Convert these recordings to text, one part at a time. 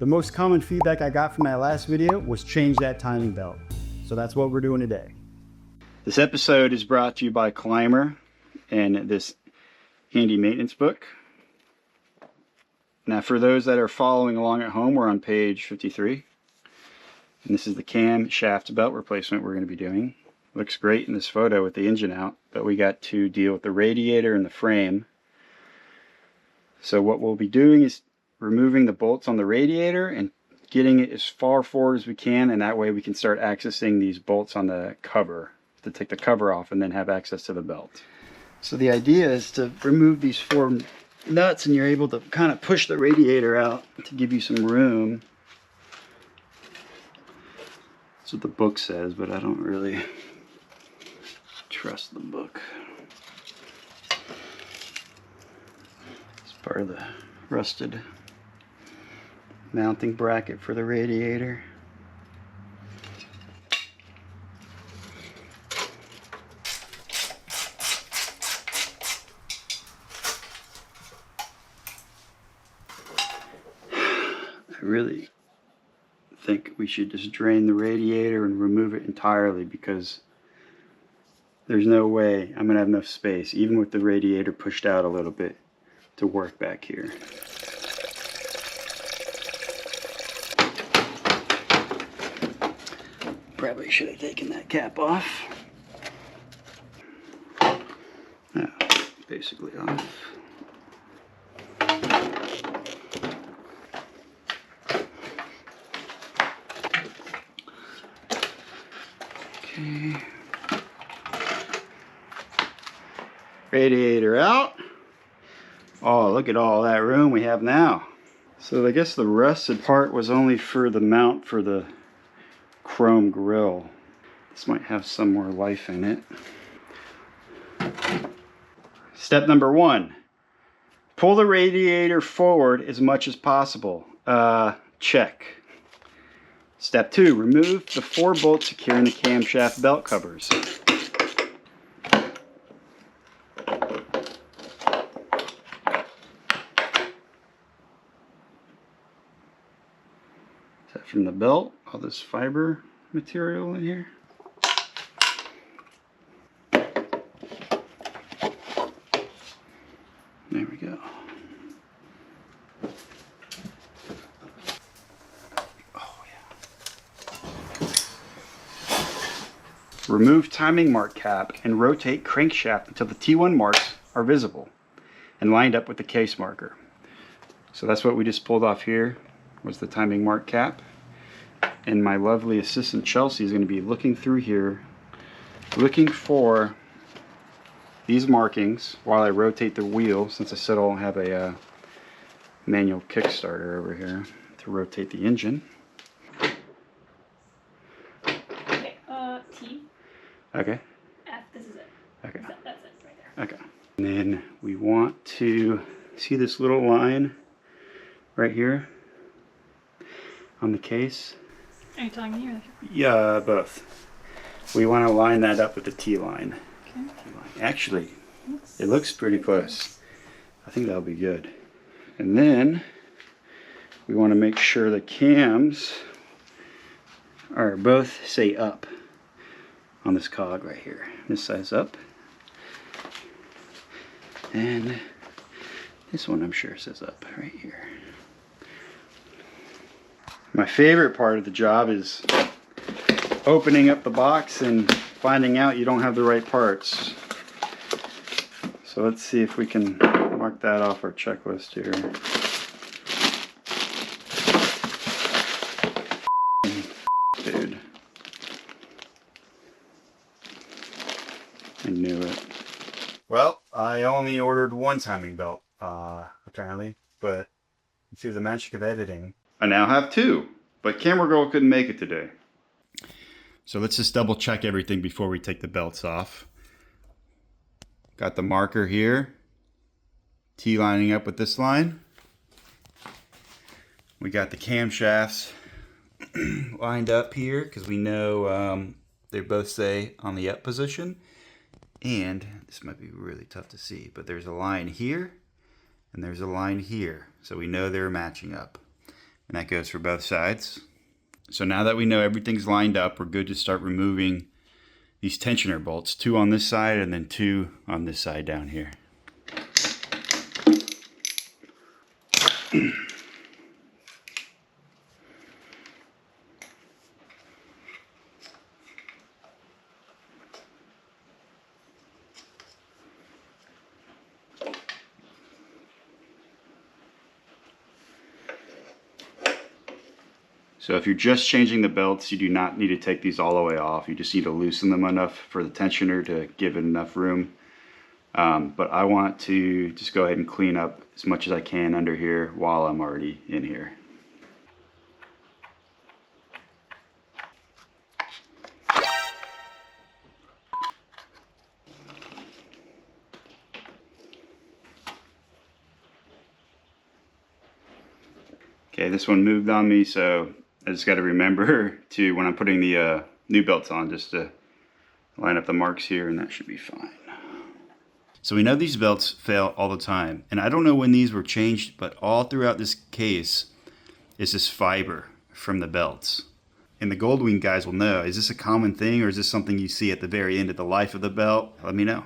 The most common feedback I got from my last video was change that timing belt. So that's what we're doing today. This episode is brought to you by Climber and this handy maintenance book. Now for those that are following along at home, we're on page 53. And this is the camshaft belt replacement we're going to be doing. Looks great in this photo with the engine out, but we got to deal with the radiator and the frame. So what we'll be doing is removing the bolts on the radiator and getting it as far forward as we can, and that way we can start accessing these bolts on the cover, to take the cover off and then have access to the belt. So the idea is to remove these four nuts, and you're able to kind of push the radiator out to give you some room. That's what the book says, but I don't really trust the book. It's part of the rusted mounting bracket for the radiator. I really think we should just drain the radiator and remove it entirely, because there's no way I'm going to have enough space, even with the radiator pushed out a little bit, to work back here. Probably should have taken that cap off. Yeah, basically off. Okay. Radiator out. Oh, look at all that room we have now. So I guess the rusted part was only for the mount for the chrome grill. This might have some more life in it. Step number 1. Pull the radiator forward as much as possible. Check. Step 2. Remove the 4 bolts securing the camshaft belt covers. Is that from the belt? All this fiber material in here. There we go. Oh yeah. Remove timing mark cap and rotate crankshaft until the T1 marks are visible and lined up with the case marker. So that's what we just pulled off here, was the timing mark cap. And my lovely assistant Chelsea is going to be looking through here, looking for these markings while I rotate the wheel, since I said I don't have a manual kickstarter over here to rotate the engine. Okay, T. Okay. F, this is it. Okay. That's it right there. Okay. And then we want to see this little line right here on the case. Are you telling me or? Yeah, both. We want to line that up with the T line. Okay. Actually, it looks pretty close. I think that'll be good. And then we want to make sure the cams are both say up on this cog right here. This side's up. And this one I'm sure says up right here. My favorite part of the job is opening up the box and finding out you don't have the right parts. So let's see if we can mark that off our checklist here. Dude. I knew it. Well, I only ordered one timing belt, apparently, but through the magic of editing, I now have 2, but Camera Girl couldn't make it today. So let's just double check everything before we take the belts off. Got the marker here, T lining up with this line. We got the camshafts lined up here because we know they both say on the up position. And this might be really tough to see, but there's a line here and there's a line here. So we know they're matching up. And that goes for both sides. So now that we know everything's lined up, we're good to start removing these tensioner bolts, 2 on this side and then 2 on this side down here. So if you're just changing the belts, you do not need to take these all the way off. You just need to loosen them enough for the tensioner to give it enough room. But I want to just go ahead and clean up as much as I can under here while I'm already in here. Okay, this one moved on me, so I just got to remember to, when I'm putting the new belts on, just to line up the marks here, and that should be fine. So we know these belts fail all the time, and I don't know when these were changed, but all throughout this case is this fiber from the belts. And the Goldwing guys will know, is this a common thing, or is this something you see at the very end of the life of the belt? Let me know.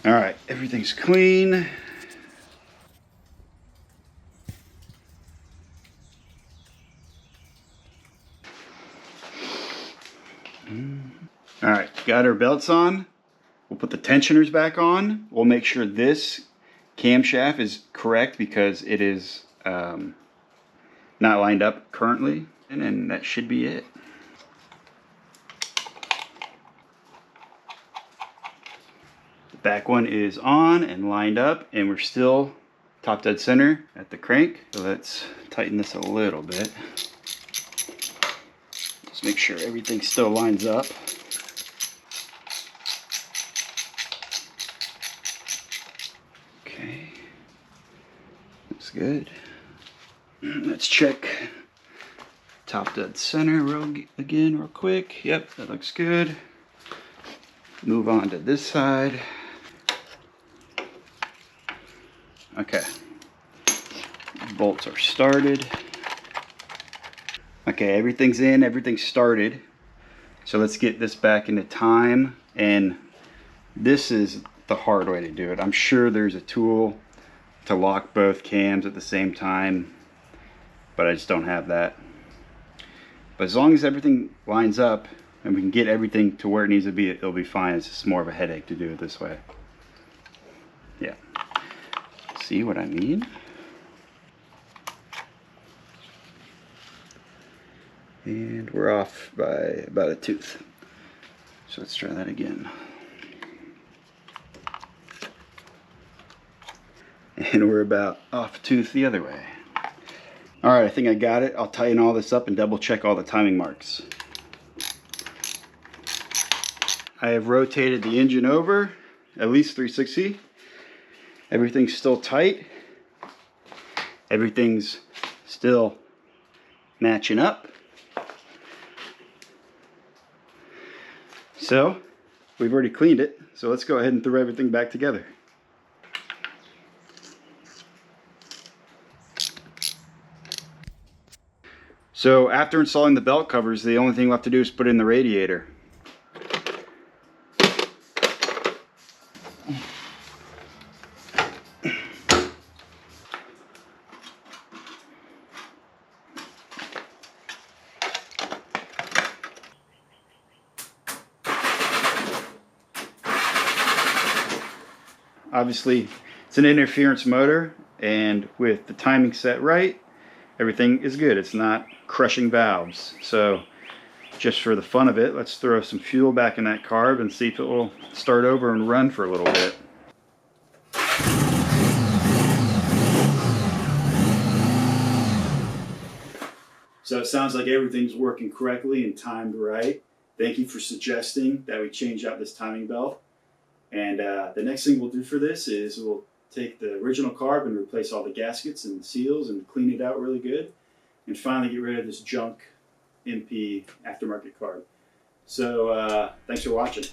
All right, everything's clean. All right, got our belts on. We'll put the tensioners back on. We'll make sure this camshaft is correct because it is not lined up currently. And then that should be it. The back one is on and lined up, and we're still top dead center at the crank. So let's tighten this a little bit. Just make sure everything still lines up. Okay, looks good. Let's check top dead center again real quick. Yep, that looks good. Move on to this side. Okay, bolts are started. Okay, everything's in, everything's started. So let's get this back into time, and this is the hard way to do it. I'm sure there's a tool to lock both cams at the same time, but I just don't have that. But as long as everything lines up and we can get everything to where it needs to be, it'll be fine. It's just more of a headache to do it this way. Yeah. See what I mean? And we're off by about a tooth. So let's try that again. And we're about off a tooth the other way. All right, I think I got it. I'll tighten all this up and double check all the timing marks. I have rotated the engine over at least 360. Everything's still tight. Everything's still matching up. So we've already cleaned it. So let's go ahead and throw everything back together. So after installing the belt covers, the only thing left to do is put in the radiator. Obviously, it's an interference motor, and with the timing set right, everything is good. It's not crushing valves. So just for the fun of it, let's throw some fuel back in that carb and see if it will start over and run for a little bit. So it sounds like everything's working correctly and timed right. Thank you for suggesting that we change out this timing belt. And the next thing we'll do for this is we'll take the original carb and replace all the gaskets and seals and clean it out really good. And finally get rid of this junk MP aftermarket carb. So thanks for watching.